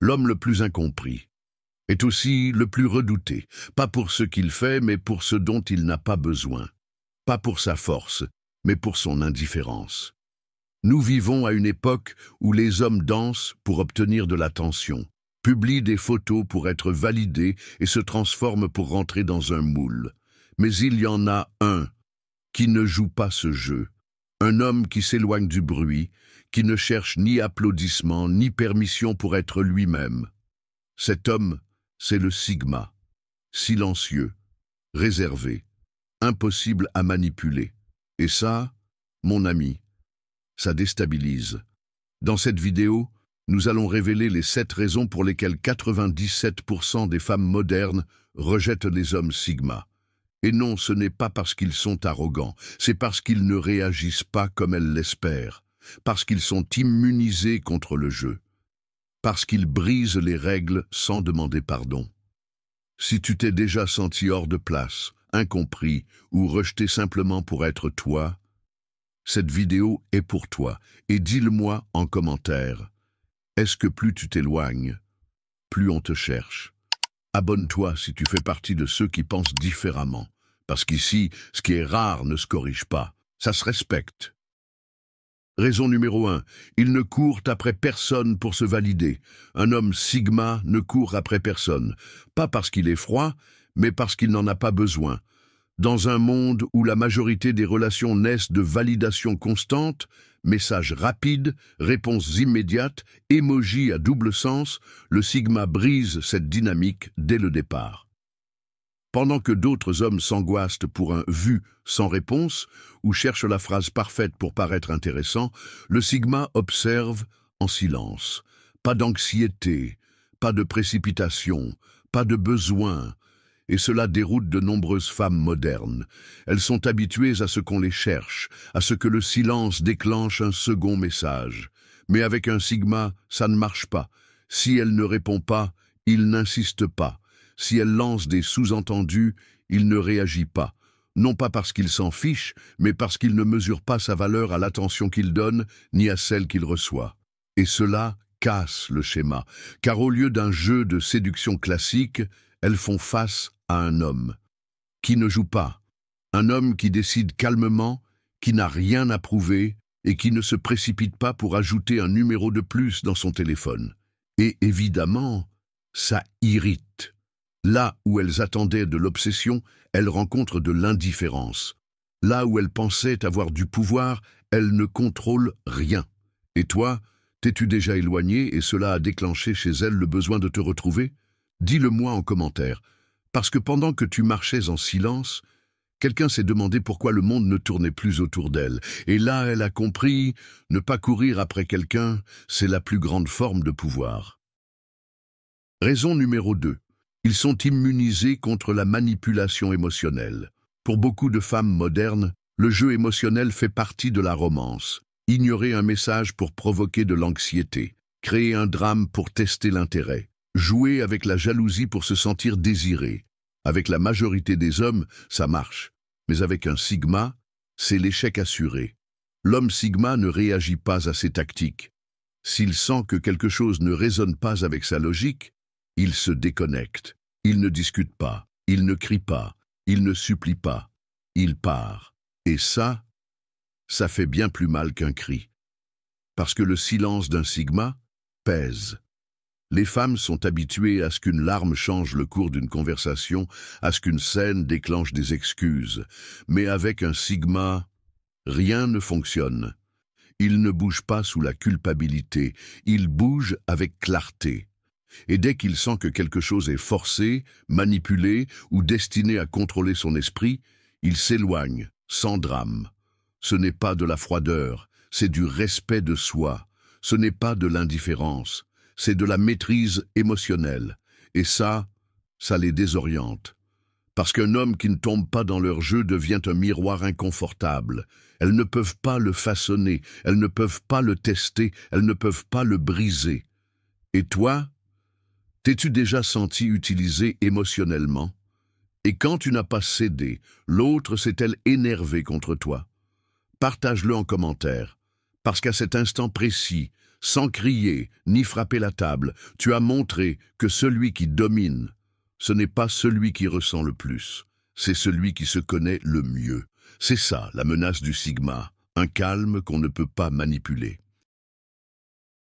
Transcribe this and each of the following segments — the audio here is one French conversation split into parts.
L'homme le plus incompris est aussi le plus redouté, pas pour ce qu'il fait, mais pour ce dont il n'a pas besoin, pas pour sa force, mais pour son indifférence. Nous vivons à une époque où les hommes dansent pour obtenir de l'attention, publient des photos pour être validés et se transforment pour rentrer dans un moule. Mais il y en a un qui ne joue pas ce jeu, un homme qui s'éloigne du bruit, qui ne cherche ni applaudissements ni permission pour être lui-même. Cet homme, c'est le Sigma, silencieux, réservé, impossible à manipuler. Et ça, mon ami, ça déstabilise. Dans cette vidéo, nous allons révéler les 7 raisons pour lesquelles 97% des femmes modernes rejettent les hommes Sigma. Et non, ce n'est pas parce qu'ils sont arrogants, c'est parce qu'ils ne réagissent pas comme elles l'espèrent, parce qu'ils sont immunisés contre le jeu, parce qu'ils brisent les règles sans demander pardon. Si tu t'es déjà senti hors de place, incompris ou rejeté simplement pour être toi, cette vidéo est pour toi, et dis-le-moi en commentaire. Est-ce que plus tu t'éloignes, plus on te cherche? Abonne-toi si tu fais partie de ceux qui pensent différemment, parce qu'ici, ce qui est rare ne se corrige pas, ça se respecte. Raison numéro 1, ils ne courent après personne pour se valider. Un homme Sigma ne court après personne, pas parce qu'il est froid, mais parce qu'il n'en a pas besoin. Dans un monde où la majorité des relations naissent de validation constante, messages rapides, réponses immédiates, emojis à double sens, le Sigma brise cette dynamique dès le départ. Pendant que d'autres hommes s'angoissent pour un « vu » sans réponse ou cherchent la phrase parfaite pour paraître intéressant, le Sigma observe en silence. Pas d'anxiété, pas de précipitation, pas de besoin. Et cela déroute de nombreuses femmes modernes. Elles sont habituées à ce qu'on les cherche, à ce que le silence déclenche un second message. Mais avec un Sigma, ça ne marche pas. Si elle ne répond pas, il n'insiste pas. Si elle lance des sous-entendus, il ne réagit pas. Non pas parce qu'il s'en fiche, mais parce qu'il ne mesure pas sa valeur à l'attention qu'il donne, ni à celle qu'il reçoit. Et cela casse le schéma, car au lieu d'un jeu de séduction classique, elles font face à un homme qui ne joue pas, un homme qui décide calmement, qui n'a rien à prouver et qui ne se précipite pas pour ajouter un numéro de plus dans son téléphone. Et évidemment, ça irrite. Là où elles attendaient de l'obsession, elles rencontrent de l'indifférence. Là où elles pensaient avoir du pouvoir, elles ne contrôlent rien. Et toi, t'es-tu déjà éloigné et cela a déclenché chez elles le besoin de te retrouver? Dis-le-moi en commentaire, parce que pendant que tu marchais en silence, quelqu'un s'est demandé pourquoi le monde ne tournait plus autour d'elle. Et là, elle a compris, ne pas courir après quelqu'un, c'est la plus grande forme de pouvoir. Raison numéro 2. Ils sont immunisés contre la manipulation émotionnelle. Pour beaucoup de femmes modernes, le jeu émotionnel fait partie de la romance. Ignorer un message pour provoquer de l'anxiété, créer un drame pour tester l'intérêt. Jouer avec la jalousie pour se sentir désiré. Avec la majorité des hommes, ça marche. Mais avec un Sigma, c'est l'échec assuré. L'homme Sigma ne réagit pas à ces tactiques. S'il sent que quelque chose ne résonne pas avec sa logique, il se déconnecte. Il ne discute pas, il ne crie pas, il ne supplie pas. Il part. Et ça fait bien plus mal qu'un cri. Parce que le silence d'un Sigma pèse. Les femmes sont habituées à ce qu'une larme change le cours d'une conversation, à ce qu'une scène déclenche des excuses. Mais avec un Sigma, rien ne fonctionne. Il ne bouge pas sous la culpabilité, il bouge avec clarté. Et dès qu'il sent que quelque chose est forcé, manipulé ou destiné à contrôler son esprit, il s'éloigne, sans drame. Ce n'est pas de la froideur, c'est du respect de soi. Ce n'est pas de l'indifférence. C'est de la maîtrise émotionnelle. Et ça les désoriente. Parce qu'un homme qui ne tombe pas dans leur jeu devient un miroir inconfortable. Elles ne peuvent pas le façonner, elles ne peuvent pas le tester, elles ne peuvent pas le briser. Et toi, t'es-tu déjà senti utilisé émotionnellement? Et quand tu n'as pas cédé, l'autre s'est-elle énervée contre toi? Partage-le en commentaire. Parce qu'à cet instant précis, sans crier ni frapper la table, tu as montré que celui qui domine, ce n'est pas celui qui ressent le plus, c'est celui qui se connaît le mieux. C'est ça, la menace du sigma, un calme qu'on ne peut pas manipuler.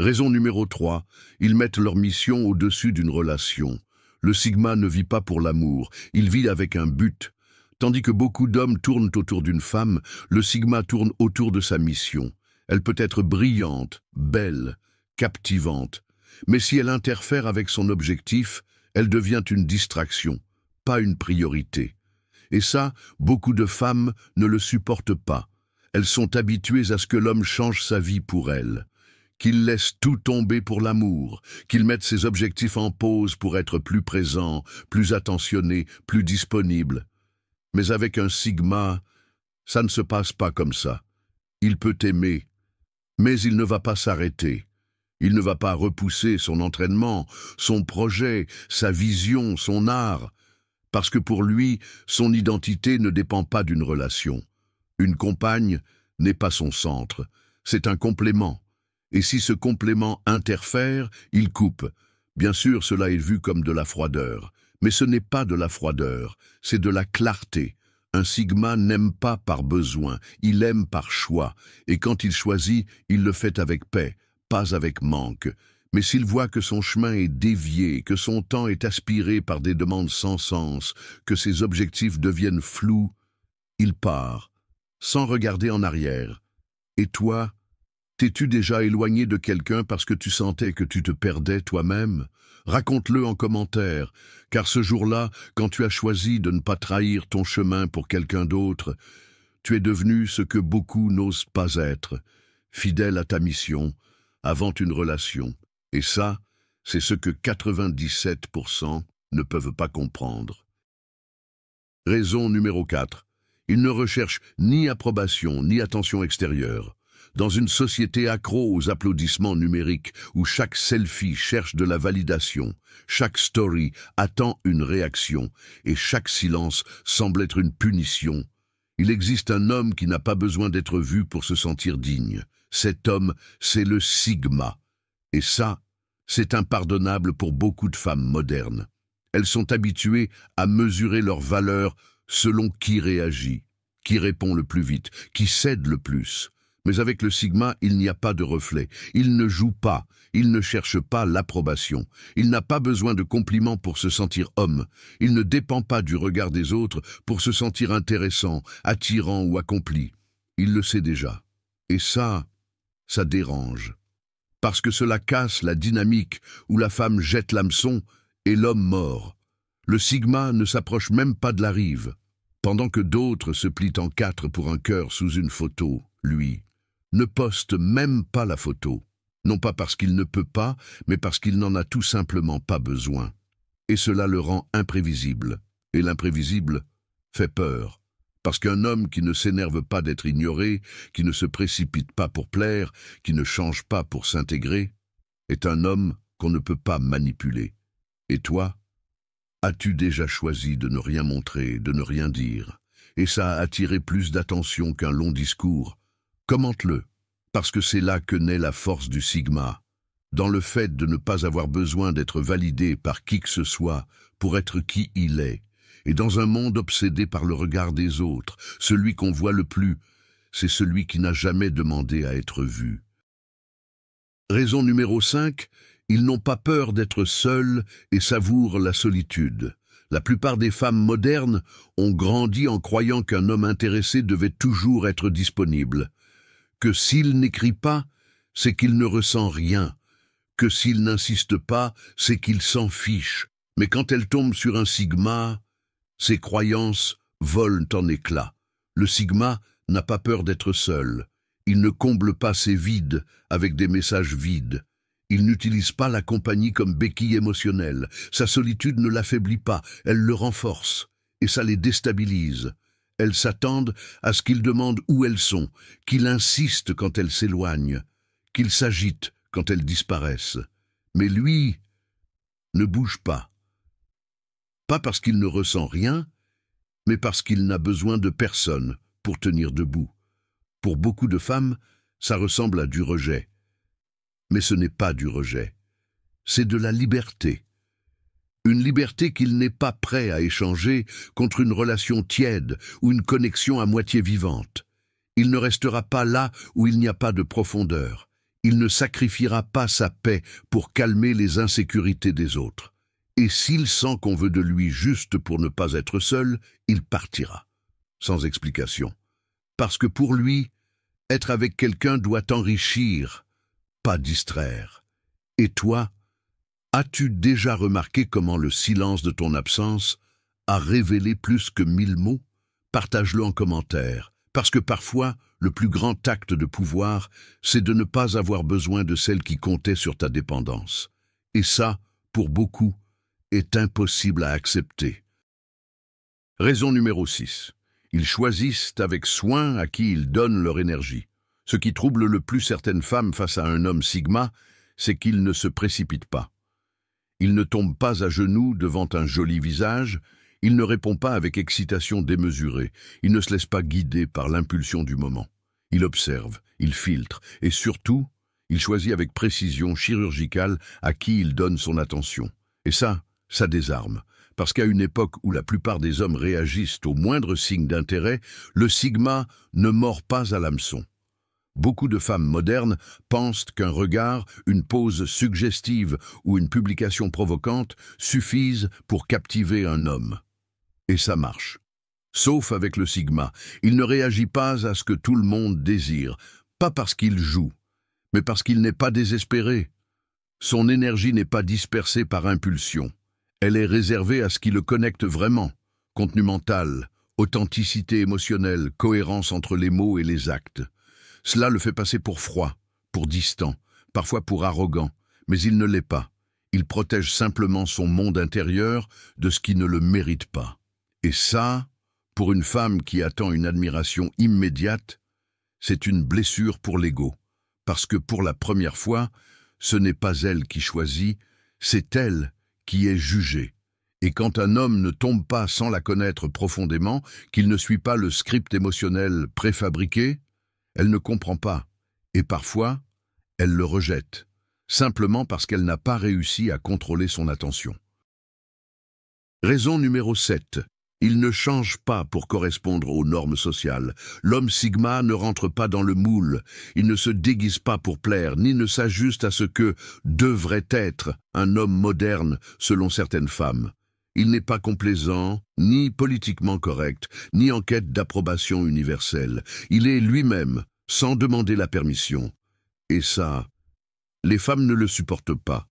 Raison numéro 3, ils mettent leur mission au-dessus d'une relation. Le sigma ne vit pas pour l'amour, il vit avec un but. Tandis que beaucoup d'hommes tournent autour d'une femme, le sigma tourne autour de sa mission. Elle peut être brillante, belle, captivante, mais si elle interfère avec son objectif, elle devient une distraction, pas une priorité. Et ça, beaucoup de femmes ne le supportent pas. Elles sont habituées à ce que l'homme change sa vie pour elles, qu'il laisse tout tomber pour l'amour, qu'il mette ses objectifs en pause pour être plus présent, plus attentionné, plus disponible. Mais avec un sigma, ça ne se passe pas comme ça. Il peut aimer, mais il ne va pas s'arrêter. Il ne va pas repousser son entraînement, son projet, sa vision, son art, parce que pour lui, son identité ne dépend pas d'une relation. Une compagne n'est pas son centre, c'est un complément. Et si ce complément interfère, il coupe. Bien sûr, cela est vu comme de la froideur, mais ce n'est pas de la froideur, c'est de la clarté. Un sigma n'aime pas par besoin, il aime par choix, et quand il choisit, il le fait avec paix, pas avec manque. Mais s'il voit que son chemin est dévié, que son temps est aspiré par des demandes sans sens, que ses objectifs deviennent flous, il part, sans regarder en arrière. Et toi, t'es-tu déjà éloigné de quelqu'un parce que tu sentais que tu te perdais toi-même? Raconte-le en commentaire, car ce jour-là, quand tu as choisi de ne pas trahir ton chemin pour quelqu'un d'autre, tu es devenu ce que beaucoup n'osent pas être, fidèle à ta mission, avant une relation. Et ça, c'est ce que 97% ne peuvent pas comprendre. Raison numéro 4. Ils ne recherchent ni approbation ni attention extérieure. Dans une société accro aux applaudissements numériques, où chaque selfie cherche de la validation, chaque story attend une réaction, et chaque silence semble être une punition, il existe un homme qui n'a pas besoin d'être vu pour se sentir digne. Cet homme, c'est le sigma. Et ça, c'est impardonnable pour beaucoup de femmes modernes. Elles sont habituées à mesurer leur valeur selon qui réagit, qui répond le plus vite, qui cède le plus. Mais avec le sigma, il n'y a pas de reflet. Il ne joue pas, il ne cherche pas l'approbation. Il n'a pas besoin de compliments pour se sentir homme. Il ne dépend pas du regard des autres pour se sentir intéressant, attirant ou accompli. Il le sait déjà. Et ça dérange. Parce que cela casse la dynamique où la femme jette l'hameçon et l'homme mord. Le sigma ne s'approche même pas de la rive. Pendant que d'autres se plient en 4 pour un cœur sous une photo, lui ne poste même pas la photo. Non pas parce qu'il ne peut pas, mais parce qu'il n'en a tout simplement pas besoin. Et cela le rend imprévisible. Et l'imprévisible fait peur. Parce qu'un homme qui ne s'énerve pas d'être ignoré, qui ne se précipite pas pour plaire, qui ne change pas pour s'intégrer, est un homme qu'on ne peut pas manipuler. Et toi, as-tu déjà choisi de ne rien montrer, de ne rien dire? Et ça a attiré plus d'attention qu'un long discours. Commente-le, parce que c'est là que naît la force du sigma, dans le fait de ne pas avoir besoin d'être validé par qui que ce soit pour être qui il est. Et dans un monde obsédé par le regard des autres, celui qu'on voit le plus, c'est celui qui n'a jamais demandé à être vu. Raison numéro 5, ils n'ont pas peur d'être seuls et savourent la solitude. La plupart des femmes modernes ont grandi en croyant qu'un homme intéressé devait toujours être disponible, que s'il n'écrit pas, c'est qu'il ne ressent rien, que s'il n'insiste pas, c'est qu'il s'en fiche. Mais quand elles tombent sur un sigma, ses croyances volent en éclats. Le sigma n'a pas peur d'être seul. Il ne comble pas ses vides avec des messages vides. Il n'utilise pas la compagnie comme béquille émotionnelle. Sa solitude ne l'affaiblit pas, elle le renforce. Et ça les déstabilise. Elles s'attendent à ce qu'il demande où elles sont, qu'il insiste quand elles s'éloignent, qu'il s'agite quand elles disparaissent. Mais lui ne bouge pas. Pas parce qu'il ne ressent rien, mais parce qu'il n'a besoin de personne pour tenir debout. Pour beaucoup de femmes, Ça ressemble à du rejet. Mais ce n'est pas du rejet. C'est de la liberté. Une liberté qu'il n'est pas prêt à échanger contre une relation tiède ou une connexion à moitié vivante. Il ne restera pas là où il n'y a pas de profondeur. Il ne sacrifiera pas sa paix pour calmer les insécurités des autres. Et s'il sent qu'on veut de lui juste pour ne pas être seul, il partira. Sans explication. Parce que pour lui, être avec quelqu'un doit enrichir, pas distraire. Et toi, as-tu déjà remarqué comment le silence de ton absence a révélé plus que 1000 mots? Partage-le en commentaire, parce que parfois, le plus grand acte de pouvoir, c'est de ne pas avoir besoin de celle qui comptait sur ta dépendance. Et ça, pour beaucoup, est impossible à accepter. Raison numéro 6. Ils choisissent avec soin à qui ils donnent leur énergie. Ce qui trouble le plus certaines femmes face à un homme Sigma, c'est qu'il ne se précipite pas. Il ne tombe pas à genoux devant un joli visage, il ne répond pas avec excitation démesurée, il ne se laisse pas guider par l'impulsion du moment. Il observe, il filtre, et surtout, il choisit avec précision chirurgicale à qui il donne son attention. Et ça désarme, parce qu'à une époque où la plupart des hommes réagissent au moindre signe d'intérêt, le Sigma ne mord pas à l'hameçon. Beaucoup de femmes modernes pensent qu'un regard, une pose suggestive ou une publication provocante suffisent pour captiver un homme. Et ça marche. Sauf avec le Sigma, il ne réagit pas à ce que tout le monde désire, pas parce qu'il joue, mais parce qu'il n'est pas désespéré. Son énergie n'est pas dispersée par impulsion. Elle est réservée à ce qui le connecte vraiment. Contenu mental, authenticité émotionnelle, cohérence entre les mots et les actes. Cela le fait passer pour froid, pour distant, parfois pour arrogant, mais il ne l'est pas. Il protège simplement son monde intérieur de ce qui ne le mérite pas. Et ça, pour une femme qui attend une admiration immédiate, c'est une blessure pour l'ego. Parce que pour la première fois, ce n'est pas elle qui choisit, c'est elle qui est jugée. Et quand un homme ne tombe pas sans la connaître profondément, qu'il ne suit pas le script émotionnel préfabriqué, elle ne comprend pas, et parfois, elle le rejette, simplement parce qu'elle n'a pas réussi à contrôler son attention. Raison numéro 7. Il ne change pas pour correspondre aux normes sociales. L'homme Sigma ne rentre pas dans le moule, il ne se déguise pas pour plaire, ni ne s'ajuste à ce que devrait être un homme moderne selon certaines femmes. Il n'est pas complaisant, ni politiquement correct, ni en quête d'approbation universelle. Il est lui-même, sans demander la permission. Et ça, les femmes ne le supportent pas,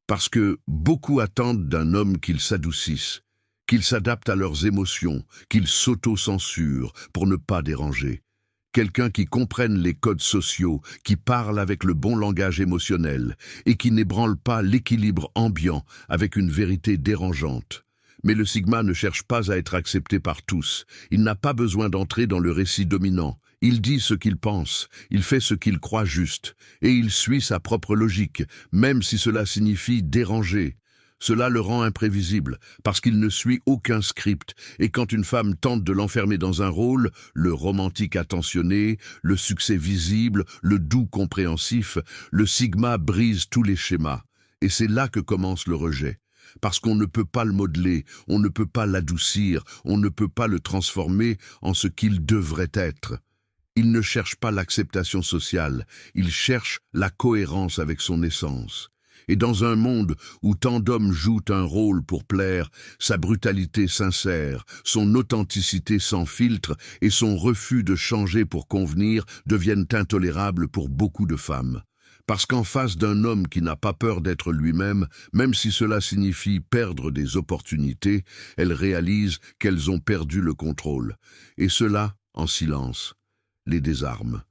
parce que beaucoup attendent d'un homme qu'il s'adoucisse, qu'il s'adapte à leurs émotions, qu'il s'auto-censure pour ne pas déranger. Quelqu'un qui comprenne les codes sociaux, qui parle avec le bon langage émotionnel et qui n'ébranle pas l'équilibre ambiant avec une vérité dérangeante. Mais le Sigma ne cherche pas à être accepté par tous. Il n'a pas besoin d'entrer dans le récit dominant. Il dit ce qu'il pense, il fait ce qu'il croit juste, et il suit sa propre logique, même si cela signifie déranger. Cela le rend imprévisible, parce qu'il ne suit aucun script, et quand une femme tente de l'enfermer dans un rôle, le romantique attentionné, le succès visible, le doux compréhensif, le Sigma brise tous les schémas. Et c'est là que commence le rejet. Parce qu'on ne peut pas le modeler, on ne peut pas l'adoucir, on ne peut pas le transformer en ce qu'il devrait être. Il ne cherche pas l'acceptation sociale, il cherche la cohérence avec son essence. Et dans un monde où tant d'hommes jouent un rôle pour plaire, sa brutalité sincère, son authenticité sans filtre et son refus de changer pour convenir deviennent intolérables pour beaucoup de femmes. Parce qu'en face d'un homme qui n'a pas peur d'être lui-même, même si cela signifie perdre des opportunités, elles réalisent qu'elles ont perdu le contrôle. Et cela, en silence, les désarme.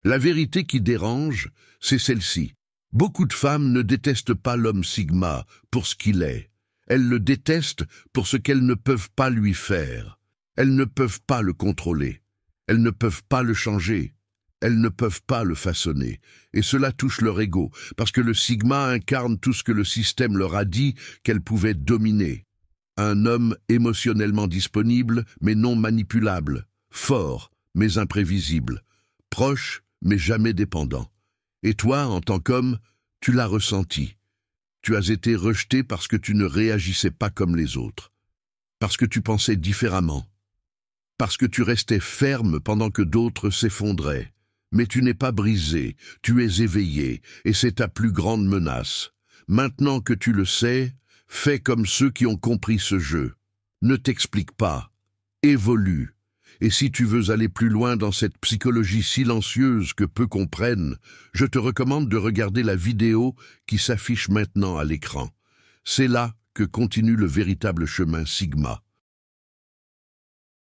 La vérité qui dérange, c'est celle-ci. Beaucoup de femmes ne détestent pas l'homme Sigma pour ce qu'il est. Elles le détestent pour ce qu'elles ne peuvent pas lui faire. Elles ne peuvent pas le contrôler. Elles ne peuvent pas le changer. Elles ne peuvent pas le façonner. Et cela touche leur ego, parce que le Sigma incarne tout ce que le système leur a dit qu'elles pouvaient dominer. Un homme émotionnellement disponible, mais non manipulable. Fort, mais imprévisible. Proche, mais jamais dépendant. Et toi, en tant qu'homme, tu l'as ressenti. Tu as été rejeté parce que tu ne réagissais pas comme les autres, parce que tu pensais différemment, parce que tu restais ferme pendant que d'autres s'effondraient. Mais tu n'es pas brisé, tu es éveillé, et c'est ta plus grande menace. Maintenant que tu le sais, fais comme ceux qui ont compris ce jeu. Ne t'explique pas, évolue. Et si tu veux aller plus loin dans cette psychologie silencieuse que peu comprennent, je te recommande de regarder la vidéo qui s'affiche maintenant à l'écran. C'est là que continue le véritable chemin Sigma.